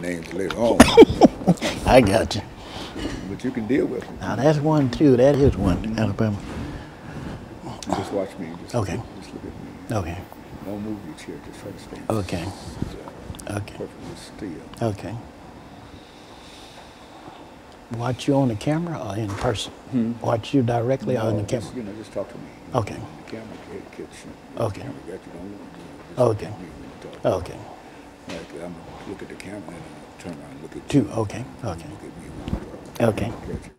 names later on. I got you. But you can deal with them. Now that's one too. That is one, Alabama. Just watch me. Okay. Just look at me. Okay. Don't move your chair. Just try to stay. Okay. Okay. Perfectly still. Okay. Watch you on the camera or in person? Watch you directly or in the camera? Just, just talk to me. Okay. The camera catch you. Okay. The camera got you. Don't Okay. look at me when you talk. Okay. Like, I'm going to look at the camera and I'm turn around and look at Two. you. Okay. Okay. Look at me when you talk. Okay. Catch you.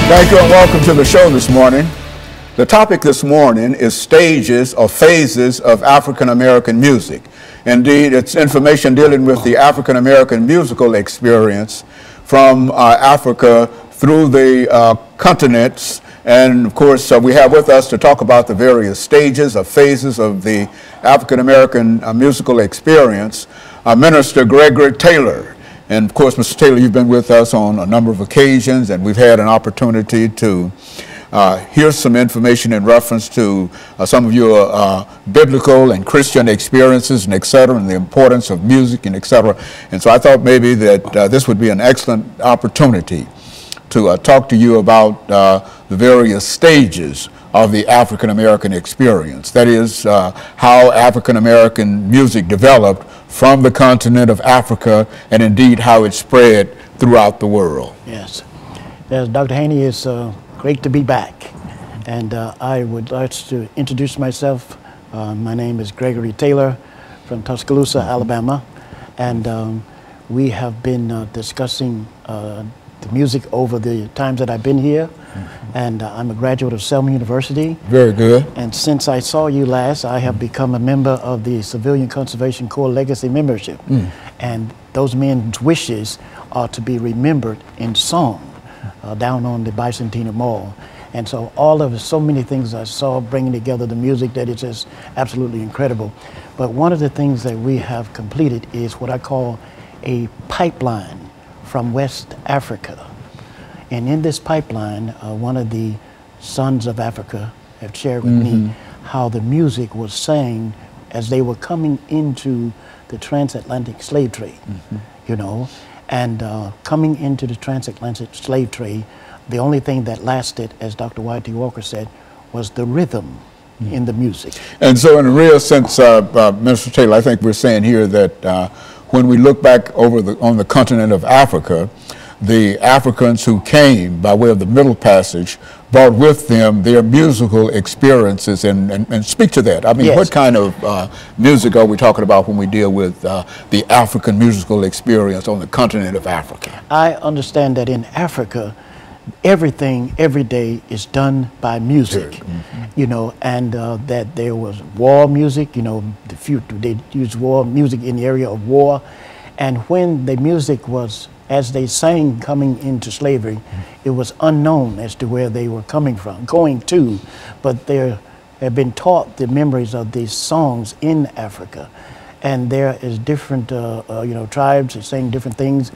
Thank you and welcome to the show this morning. The topic this morning is stages or phases of African American music. Indeed, it's information dealing with the African American musical experience from Africa through the continents. And of course, we have with us to talk about the various stages or phases of the African American musical experience, Minister Gregory Taylor. And of course, Mr. Taylor, you've been with us on a number of occasions, and we've had an opportunity to hear some information in reference to some of your biblical and Christian experiences and et cetera, and the importance of music and et cetera. And so I thought maybe that this would be an excellent opportunity to talk to you about the various stages of the African American experience. That is how African American music developed from the continent of Africa, and indeed how it spread throughout the world. Yes. Yes, Dr. Haney, it's great to be back. And I would like to introduce myself. My name is Gregory Taylor from Tuscaloosa, Alabama. And we have been discussing the music over the times that I've been here. And I'm a graduate of Selma University. Very good. And since I saw you last, I have become a member of the Civilian Conservation Corps Legacy Membership. And those men's wishes are to be remembered in song down on the Bicentennial Mall. And so so many things I saw bringing together the music that is just absolutely incredible. But one of the things that we have completed is what I call a pipeline from West Africa. And in this pipeline, one of the sons of Africa have shared with me how the music was sang as they were coming into the transatlantic slave trade, you know. And coming into the transatlantic slave trade, the only thing that lasted, as Dr. Y.T. Walker said, was the rhythm in the music. And so in a real sense, Mr. Taylor, I think we're saying here that when we look back on the continent of Africa, the Africans who came by way of the Middle Passage brought with them their musical experiences, and speak to that. I mean, yes. What kind of music are we talking about when we deal with the African musical experience on the continent of Africa? I understand that in Africa, everything, every day is done by music, you know, and that there was war music, you know, they used war music in the area of war. And when the music was, as they sang coming into slavery, it was unknown as to where they were coming from, going to, but they have been taught the memories of these songs in Africa. And there is different, you know, tribes that sing different things.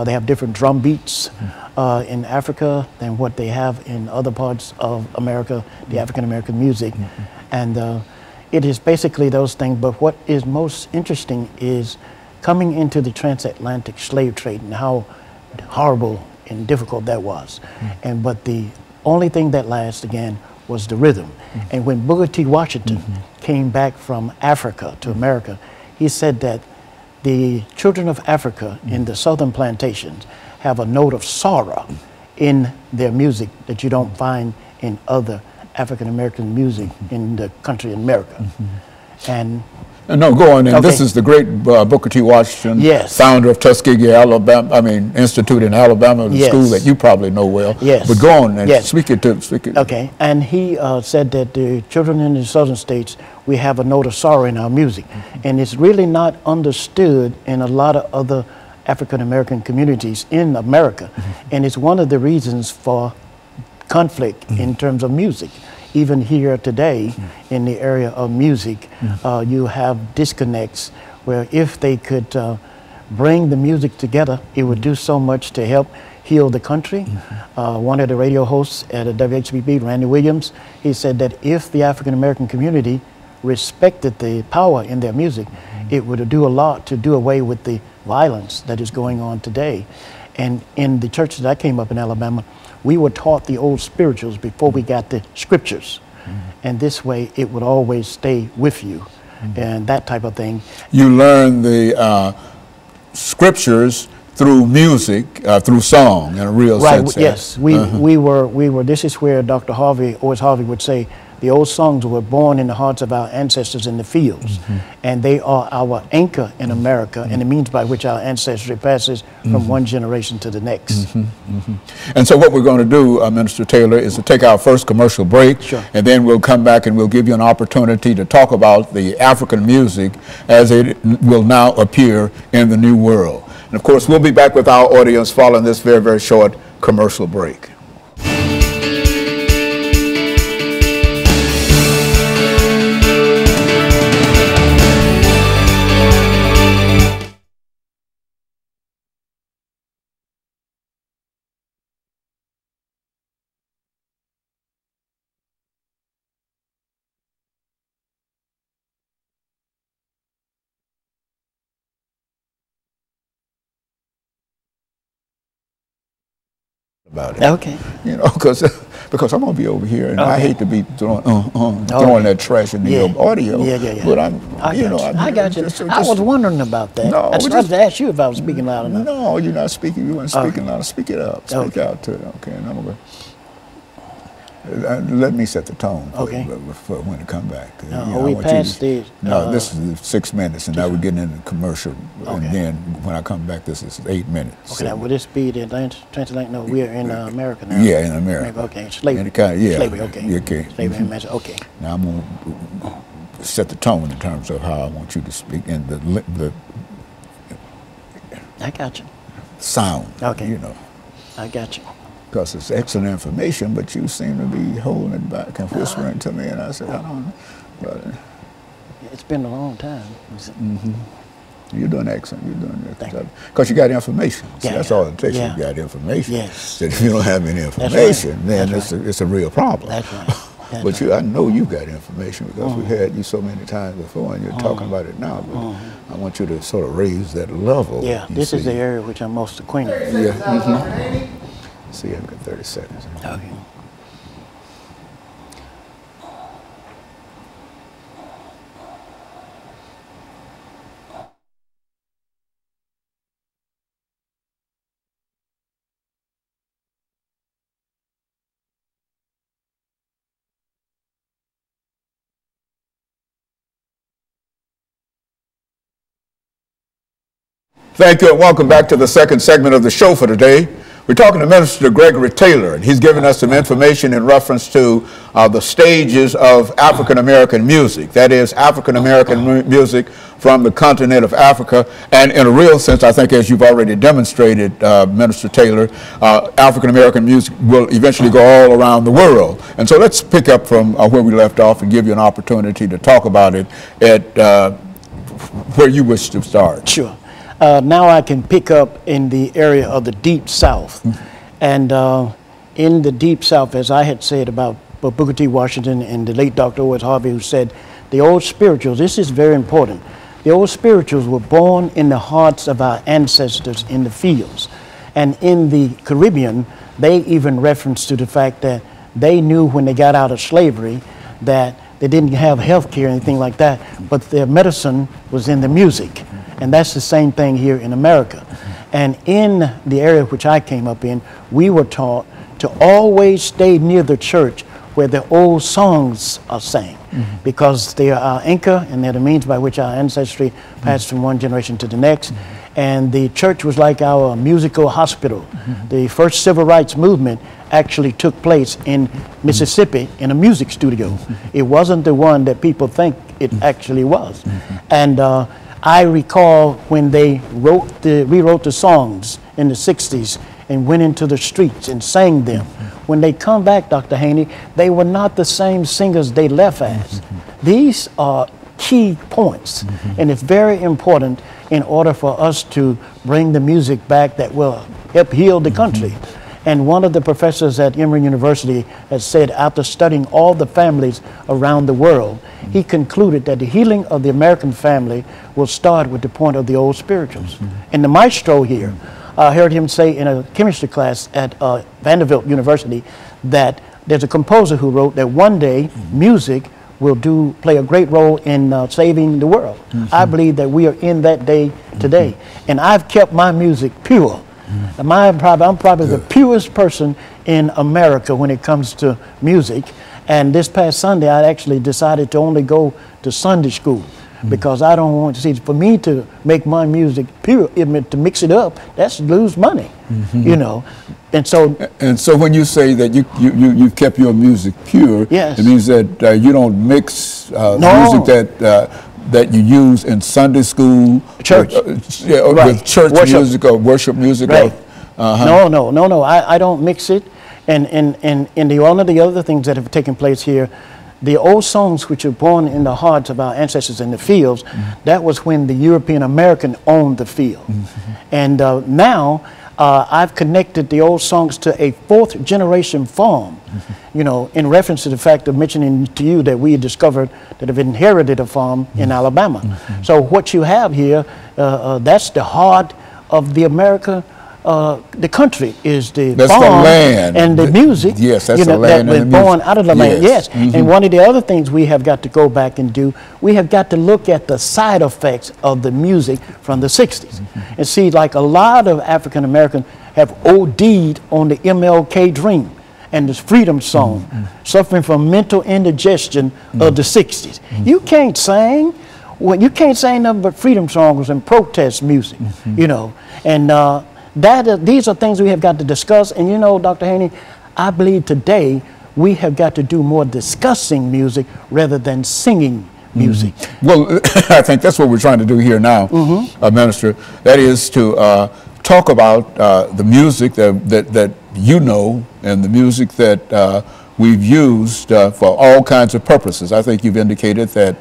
They have different drum beats in Africa than what they have in other parts of America, the African-American music. And it is basically those things, but what is most interesting is coming into the transatlantic slave trade and how horrible and difficult that was. But the only thing that lasted, again, was the rhythm. And when Booker T. Washington came back from Africa to America, he said that the children of Africa in the southern plantations have a note of sorrow in their music that you don't find in other African-American music in the country of America. And no, go on. And this is the great Booker T. Washington, founder of Tuskegee, Alabama. Institute in Alabama, the school that you probably know well. But go on and speak it. Okay, and he said that the children in the southern states, we have a note of sorrow in our music, and it's really not understood in a lot of other African-American communities in America, and it's one of the reasons for conflict in terms of music. Even here today in the area of music, you have disconnects where if they could bring the music together, it would do so much to help heal the country. One of the radio hosts at WHBB, Randy Williams, he said that if the African-American community respected the power in their music, it would do a lot to do away with the violence that is going on today. And in the church that I came up in Alabama, we were taught the old spirituals before we got the scriptures. And this way it would always stay with you and that type of thing. You learn the scriptures through music, through song in a real sense. Yes, we were, this is where Dr. Harvey, Otis Harvey would say, the old songs were born in the hearts of our ancestors in the fields, and they are our anchor in America, and the means by which our ancestry passes from one generation to the next. And so what we're going to do, Minister Taylor, is to take our first commercial break, and then we'll come back and we'll give you an opportunity to talk about the African music as it will now appear in the New World. And of course, we'll be back with our audience following this very, very short commercial break. About it. Okay. You know, because I'm gonna be over here, and I hate to be throwing that trash in the audio. But I got you. I was wondering about that. No, I tried to ask you if I was speaking loud enough. No, you're not speaking. You weren't speaking loud. Speak it up. Speak out to it. Okay, and I'm gonna. Let me set the tone for when to come back. We passed the... No, this is 6 minutes, and now we're getting into commercial. And then when I come back, this is 8 minutes. Okay, now will this be the transatlantic? No, we are in America now. Yeah, in America. Okay, slavery. Slavery, okay. Okay. Slavery, okay. Now I'm going to set the tone in terms of how I want you to speak and the I got you. Sound. Okay. You know. I got you. Because it's excellent information, but you seem to be holding it back and whispering to me, and I said, I don't know. But, it's been a long time. You're doing excellent. You're doing it. Because you got information. See, that's all it takes. You got information. Yes. So if you don't have any information, then it's a real problem. That's right. But I know you've got information because we've had you so many times before, and you're talking about it now. But I want you to sort of raise that level. Yeah, this is the area which I'm most acquainted with. Yeah. See, I've got 30 seconds. Okay. Thank you, and welcome back to the second segment of the show for today. We're talking to Minister Gregory Taylor, and he's giving us some information in reference to the stages of African-American music. That is, African-American music from the continent of Africa. And in a real sense, I think, as you've already demonstrated, Minister Taylor, African-American music will eventually go all around the world. And so let's pick up from where we left off and give you an opportunity to talk about it at where you wish to start. Sure. now I can pick up in the area of the Deep South. And in the Deep South, as I had said about Booker T. Washington and the late Dr. Owens Harvey, who said, the old spirituals, this is very important, the old spirituals were born in the hearts of our ancestors in the fields. And in the Caribbean, they even referenced to the fact that they knew when they got out of slavery that they didn't have health care or anything like that, but their medicine was in the music. And that's the same thing here in America. And in the area which I came up in, we were taught to always stay near the church where the old songs are sang, because they are our anchor and they're the means by which our ancestry passed from one generation to the next. And the church was like our musical hospital. The first civil rights movement actually took place in Mississippi in a music studio. It wasn't the one that people think it actually was. And I recall when they rewrote the songs in the 60s and went into the streets and sang them. When they come back, Dr. Haney, they were not the same singers they left as. These are key points, and it's very important in order for us to bring the music back that will help heal the country. And one of the professors at Emory University has said, after studying all the families around the world, he concluded that the healing of the American family will start with the point of the old spirituals. And the maestro here, I heard him say in a chemistry class at Vanderbilt University that there's a composer who wrote that one day music will play a great role in saving the world. I believe that we are in that day today. And I've kept my music pure. I'm probably the purest person in America when it comes to music. And this past Sunday, I actually decided to only go to Sunday school, because I don't want to see, for me to make my music pure, to mix it up, that's lose money, you know. And so when you say that you've kept your music pure, yes, it means that you don't mix music that you use in Sunday school, church, with church worship music or worship music. Right. No. I don't mix it. And one of the other things that have taken place here, the old songs which are born in the hearts of our ancestors in the fields, that was when the European American owned the field. And now I've connected the old songs to a fourth generation farm, you know, in reference to the fact of mentioning to you that we discovered that have inherited a farm in Alabama. So what you have here, that's the heart of the America. The country is the farm, the land and the music. Yes, that's the land that and was the born music. out of the land. Yes, and one of the other things we have got to go back and do, we have got to look at the side effects of the music from the 60s. And see, like a lot of African Americans have OD'd on the MLK dream and the freedom song, suffering from mental indigestion of the 60s. You can't sing. Well, you can't sing nothing but freedom songs and protest music, you know. And these are things we have got to discuss. And you know, Dr. Haney, I believe today we have got to do more discussing music rather than singing music. Well, I think that's what we're trying to do here now, Minister. That is to talk about the music that you know, and the music that we've used for all kinds of purposes. I think you've indicated that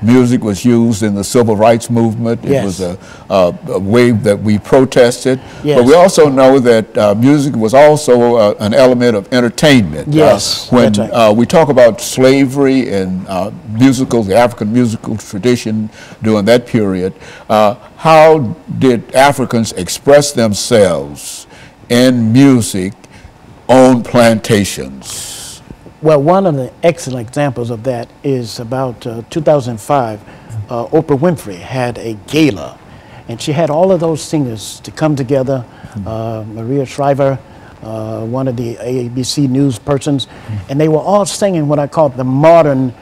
music was used in the civil rights movement. It was a way that we protested. But we also know that music was also an element of entertainment. When we talk about slavery and the African musical tradition during that period, how did Africans express themselves in music on plantations? Well, one of the excellent examples of that is about 2005. Oprah Winfrey had a gala, and she had all of those singers to come together. Maria Shriver, one of the ABC News persons, and they were all singing what I call the modern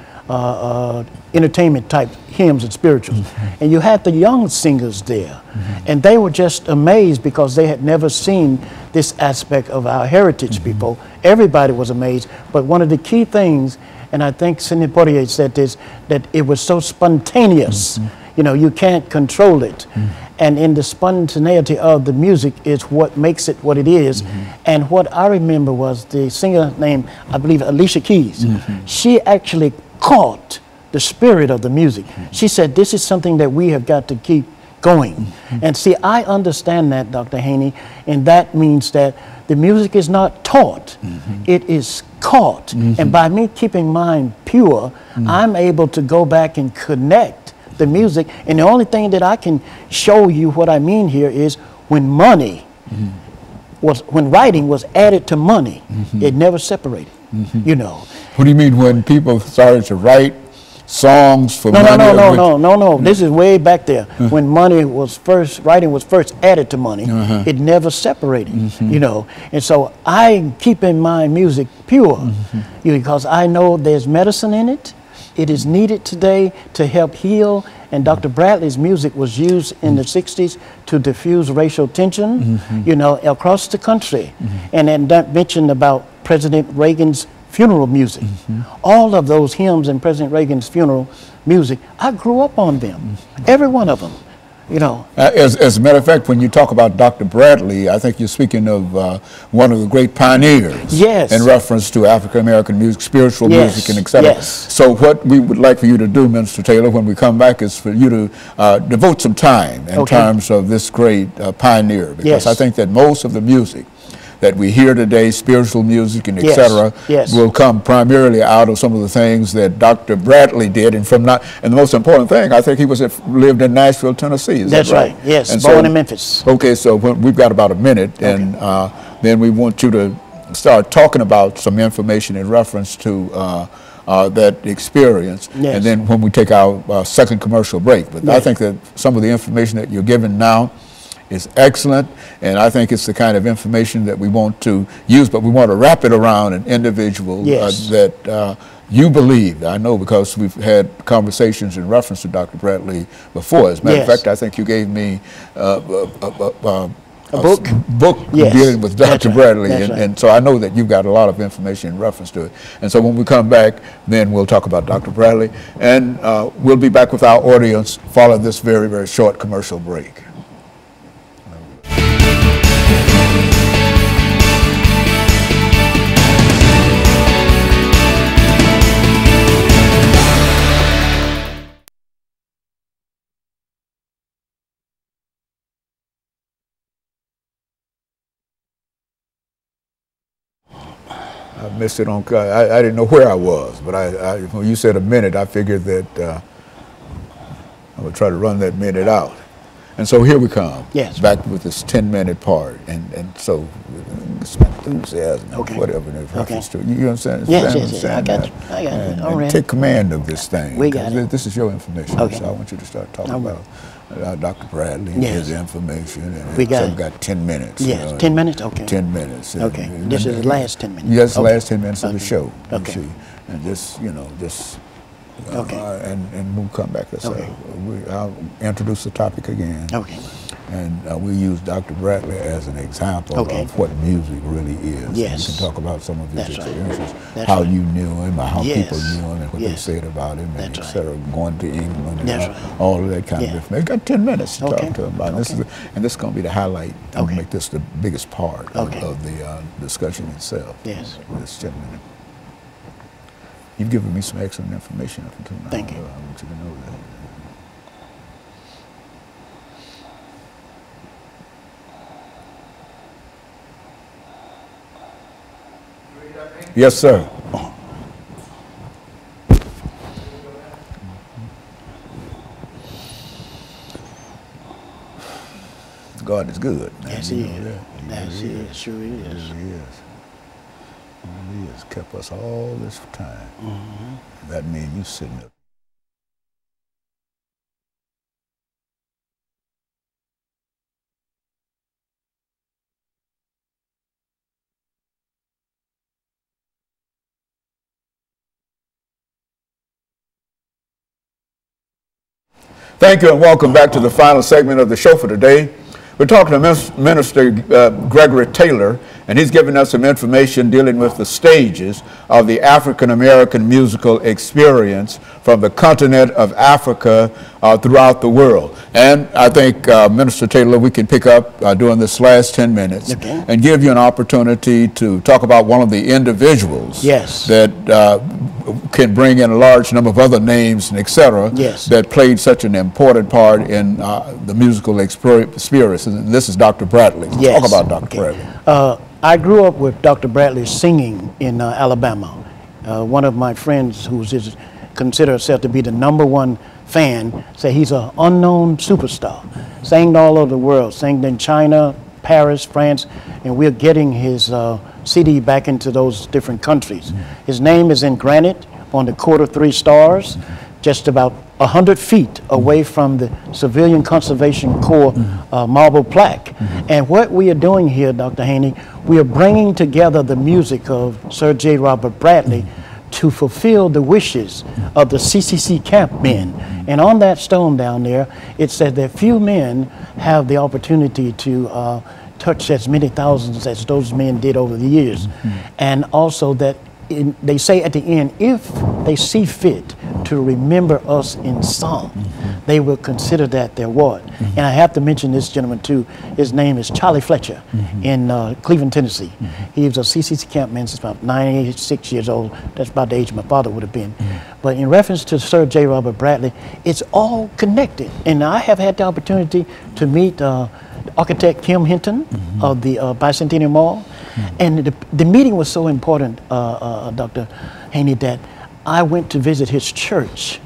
entertainment type hymns and spirituals. And you had the young singers there, and they were just amazed because they had never seen this aspect of our heritage people. Everybody was amazed, but one of the key things, and I think Sidney Poitier said this, that it was so spontaneous. You know, you can't control it. And in the spontaneity of the music is what makes it what it is. And what I remember was the singer named, I believe, Alicia Keys. She actually caught the spirit of the music. She said, this is something that we have got to keep going. And see, I understand that, Dr. Haney, and that means that the music is not taught, it is caught. And by me keeping mine pure, I'm able to go back and connect the music. And the only thing that I can show you what I mean here is when money when writing was added to money, it never separated, you know. What do you mean when people started to write songs for money? No. This is way back there. When money was first, writing was first added to money, it never separated, you know. And so I keep in my music pure because I know there's medicine in it. It is needed today to help heal. And Dr. Bradley's music was used in the 60s to diffuse racial tension, you know, across the country. And then that mentioned about President Reagan's funeral music. All of those hymns in President Reagan's funeral music, I grew up on them, every one of them, you know. As a matter of fact, when you talk about Dr. Bradley, I think you're speaking of one of the great pioneers in reference to African-American music, spiritual music, and etc. So what we would like for you to do, Minister Taylor, when we come back is for you to devote some time in terms of this great pioneer, because I think that most of the music that we hear today, spiritual music and etc., will come primarily out of some of the things that Dr. Bradley did, and the most important thing, I think he lived in Nashville, Tennessee. Is That's that right? Yes, and born in Memphis. Okay, so we've got about a minute, and then we want you to start talking about some information in reference to that experience, and then when we take our second commercial break. But I think that some of the information that you're giving now is excellent, and I think it's the kind of information that we want to use, but we want to wrap it around an individual that you believe. I know because we've had conversations in reference to Dr. Bradley before. As a matter of fact, I think you gave me a book dealing with Dr. Bradley, and so I know that you've got a lot of information in reference to it. And so when we come back, then we'll talk about Dr. Bradley, and we'll be back with our audience following this very, very short commercial break. I missed it on. I didn't know where I was, but when you said a minute, I figured that I would try to run that minute out. And so here we come. Back with this 10-minute part, and so enthusiasm, whatever in reference to. You understand? Yes. I got you. And take command of this thing. We got it. This is your information, so I want you to start talking about Dr. Bradley, his information, and we've got 10 minutes. 10 minutes? Okay. 10 minutes. This is the last 10 minutes. Yes, the last 10 minutes of the show. You see. And just, and we'll come back. I'll introduce the topic again. And we use Dr. Bradley as an example of what music really is. You can talk about some of his experiences, how you knew him, or how people knew him, and what they said about him, and et cetera, going to England, and all of that kind of information. We've got 10 minutes to talk to him about. This is going to be the highlight. I'm going to make this the biggest part of the discussion itself. This 10 minutes. You've given me some excellent information up until now. Thank you. I want you to know that. Yes, sir. God is good. Yes, He is. Yes, He is. Sure He is. He is. He has kept us all this time. That means you sitting up. Thank you and welcome back to the final segment of the show for today. We're talking to Minister Gregory Taylor, and he's given us some information dealing with the stages of the African American musical experience from the continent of Africa throughout the world. And I think, Minister Taylor, we can pick up during this last 10 minutes and give you an opportunity to talk about one of the individuals that can bring in a large number of other names and et cetera that played such an important part in the musical experience. And this is Dr. Bradley. Talk about Dr. Bradley. I grew up with Dr. Bradley singing in Alabama. One of my friends who considered herself to be the #1 fan said he's an unknown superstar. Sang all over the world, sang in China, Paris, France, and we're getting his CD back into those different countries. His name is in granite on the Court of 3 Stars, just about 100 feet away from the Civilian Conservation Corps marble plaque. And what we are doing here, Dr. Haney, we are bringing together the music of Sir J. Robert Bradley to fulfill the wishes of the CCC camp men. And on that stone down there, it said that few men have the opportunity to touch as many thousands as those men did over the years. And also that they say at the end, if they see fit to remember us in song, they will consider that their ward. And I have to mention this gentleman too. His name is Charlie Fletcher in Cleveland, Tennessee. He was a CCC campman since about 96 years old. That's about the age my father would have been. But in reference to Sir J. Robert Bradley, it's all connected. And I have had the opportunity to meet architect Kim Hinton of the Bicentennial Mall. And the meeting was so important, Dr. Haney, that I went to visit his church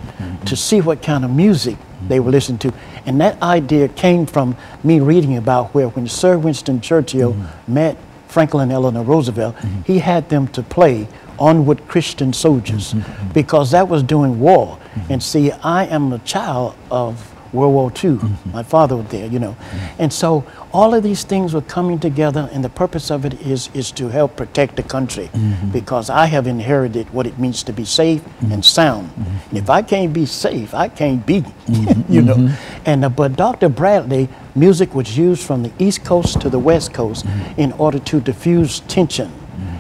to see what kind of music they were listening to. And that idea came from me reading about where when Sir Winston Churchill met Franklin Delano Roosevelt, he had them to play Onward Christian Soldiers because that was during war. And see, I am a child of World War II. My father was there, you know. And so all of these things were coming together, and the purpose of it is to help protect the country because I have inherited what it means to be safe and sound. And if I can't be safe, I can't be, you know. And but Dr. Bradley, music was used from the East Coast to the West Coast in order to diffuse tension.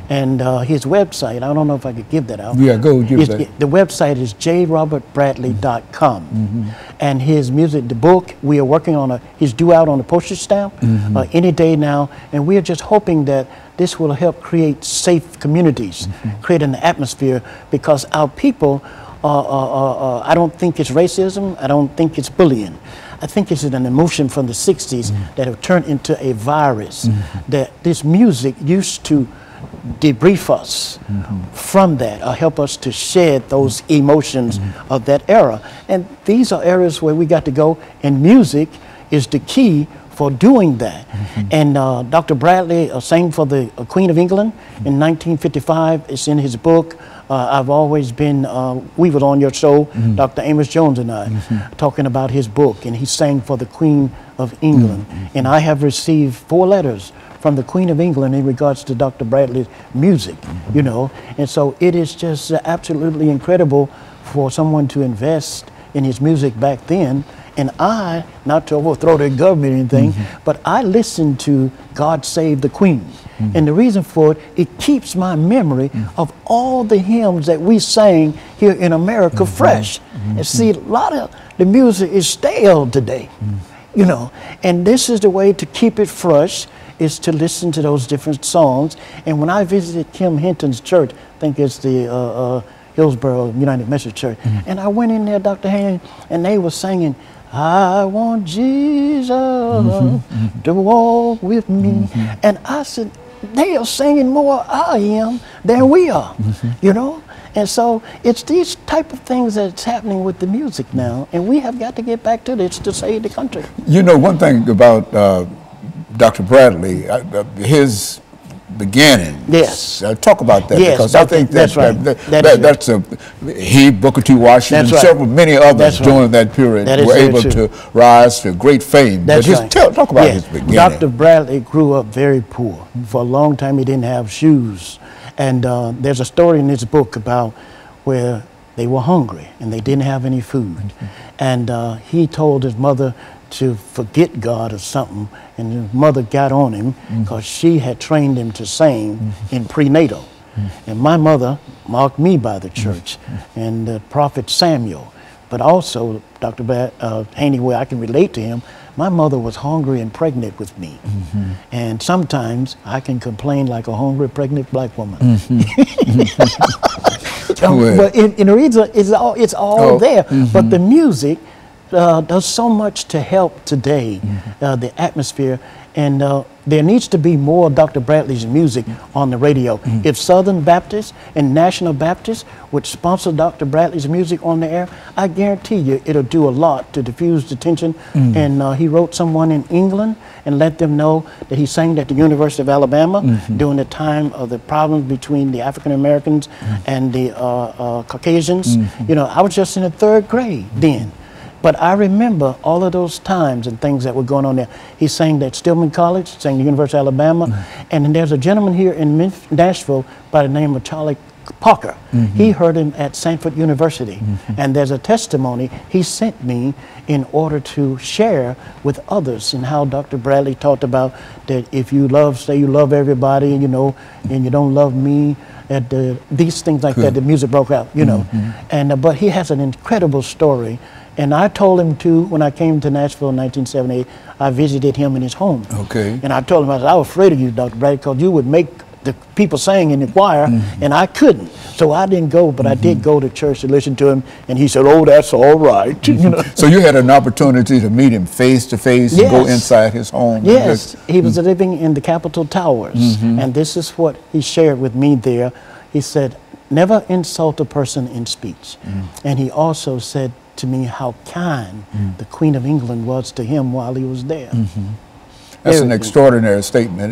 And his website, I don't know if I could give that out. Yeah, go give that. The website is jrobertbradley.com. And his music, the book, we are working on he's due out on a postage stamp any day now. And we are just hoping that this will help create safe communities, create an atmosphere, because our people, I don't think it's racism, I don't think it's bullying. I think it's an emotion from the 60s that have turned into a virus, that this music used to debrief us from that, or help us to shed those emotions of that era. And these are areas where we got to go, and music is the key for doing that. And Dr. Bradley sang for the Queen of England in 1955. It's in his book. I've always been, we was on your show, Dr. Amos Jones and I, talking about his book, and he sang for the Queen of England. And I have received 4 letters from the Queen of England in regards to Dr. Bradley's music, you know. And so it is just absolutely incredible for someone to invest in his music back then. And I, not to overthrow the government or anything, but I listened to God Save the Queen. And the reason for it, it keeps my memory of all the hymns that we sang here in America fresh. And see, a lot of the music is stale today, you know. And this is the way to keep it fresh, is to listen to those different songs. And when I visited Kim Hinton's church, I think it's the Hillsborough United Methodist Church, and I went in there, Dr. Haney, and they were singing, I want Jesus to walk with me. And I said, they are singing more I am than we are, you know? And so it's these type of things that's happening with the music now, and we have got to get back to this to save the country. You know, one thing about Dr. Bradley, his beginning. Yes. Talk about that, because I think that's right. That's he, Booker T. Washington, right. several, many others during that period were able to rise to great fame. That's right. Talk about his beginning. Dr. Bradley grew up very poor. For a long time, he didn't have shoes. And there's a story in this book about where they were hungry and they didn't have any food. And he told his mother to forget God or something, and his mother got on him because she had trained him to sing in prenatal. And my mother marked me by the church and the prophet Samuel. But also, Dr. Haney, where I can relate to him, my mother was hungry and pregnant with me. And sometimes I can complain like a hungry, pregnant black woman. But in the reason, it's all there. But the music does so much to help today, the atmosphere. And there needs to be more Dr. Bradley's music on the radio. If Southern Baptists and National Baptists would sponsor Dr. Bradley's music on the air, I guarantee you it'll do a lot to diffuse the tension. And he wrote someone in England and let them know that he sang at the University of Alabama during the time of the problems between the African Americans and the Caucasians. You know, I was just in the 3rd grade then. But I remember all of those times and things that were going on there. He sang at Stillman College, sang at the University of Alabama, and then there's a gentleman here in Nashville by the name of Charlie Parker. He heard him at Sanford University, and there's a testimony he sent me in order to share with others and how Dr. Bradley talked about that if you love, say you love everybody, you know, and you don't love me, these things like that, the music broke out, you know. And but he has an incredible story. And I told him to, when I came to Nashville in 1978, I visited him in his home. And I told him, I said, I was afraid of you, Dr. Bradley, because you would make the people sing in the choir, and I couldn't. So I didn't go, but I did go to church to listen to him, and he said, oh, that's all right. You know? So you had an opportunity to meet him face to face and go inside his home? Yes, he was living in the Capitol Towers, and this is what he shared with me there. He said, never insult a person in speech. And he also said to me how kind the Queen of England was to him while he was there. That's an extraordinary statement,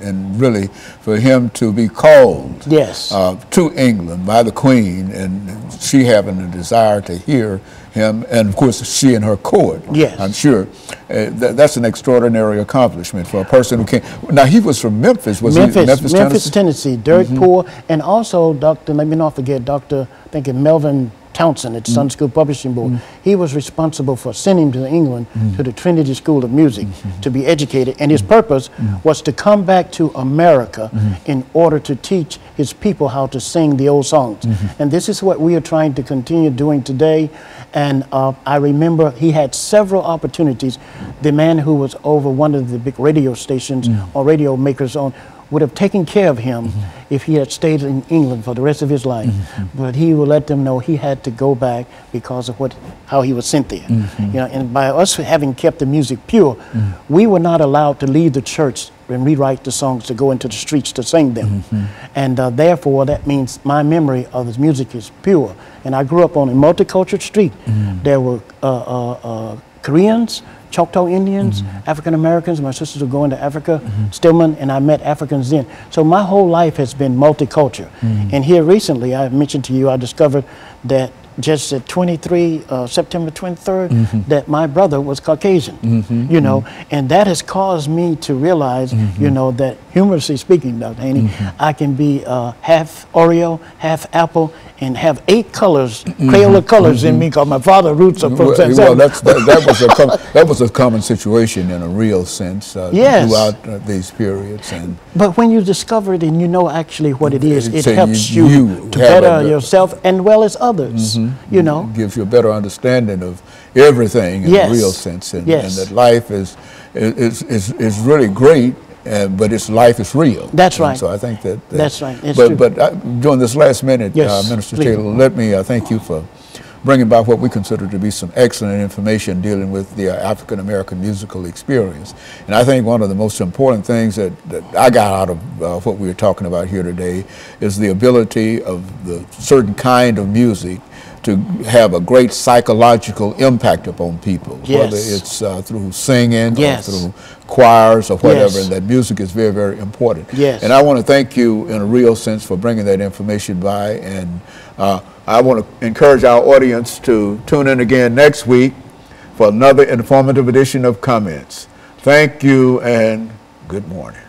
and really for him to be called to England by the Queen, and she having a desire to hear him, and of course she and her court, I'm sure, that's an extraordinary accomplishment for a person who came. Now he was from Memphis, was he? Memphis, Tennessee, dirt poor, and also Dr., let me not forget, Dr. I think Melvin Townsend at Sun School Publishing Board. He was responsible for sending him to England to the Trinity School of Music to be educated, and his purpose was to come back to America in order to teach his people how to sing the old songs. And this is what we are trying to continue doing today. And I remember he had several opportunities. The man who was over one of the big radio stations or radio makers on would have taken care of him if he had stayed in England for the rest of his life. But he would let them know he had to go back because of how he was sent there. You know, and by us having kept the music pure, we were not allowed to leave the church and rewrite the songs to go into the streets to sing them. And therefore, that means my memory of his music is pure. And I grew up on a multicultural street. There were Koreans, Choctaw Indians, African Americans. My sisters were going to Africa, Stillman, and I met Africans then. So my whole life has been multicultural. And here recently, I mentioned to you, I discovered that just at September 23rd, that my brother was Caucasian, you know, and that has caused me to realize, you know, that humorously speaking, Dr. Haney, I can be half Oreo, half apple, and have 8 colors, Crayola colors in me, because my father roots are from San Well, that was a common situation in a real sense throughout these periods. But when you discover it and you know actually what it is, it helps you to better yourself and well as others, you know. It gives you a better understanding of everything in a real sense, and that life is really great. But its life is real. That's right. So I think that's right. It's true. But during this last minute, Minister Taylor, let me thank you for bringing about what we consider to be some excellent information dealing with the African American musical experience. And I think one of the most important things that I got out of what we were talking about here today is the ability of the certain kind of music to have a great psychological impact upon people, whether it's through singing or through choirs or whatever, and that music is very, very important. And I want to thank you in a real sense for bringing that information by, and I want to encourage our audience to tune in again next week for another informative edition of Comments. Thank you and good morning.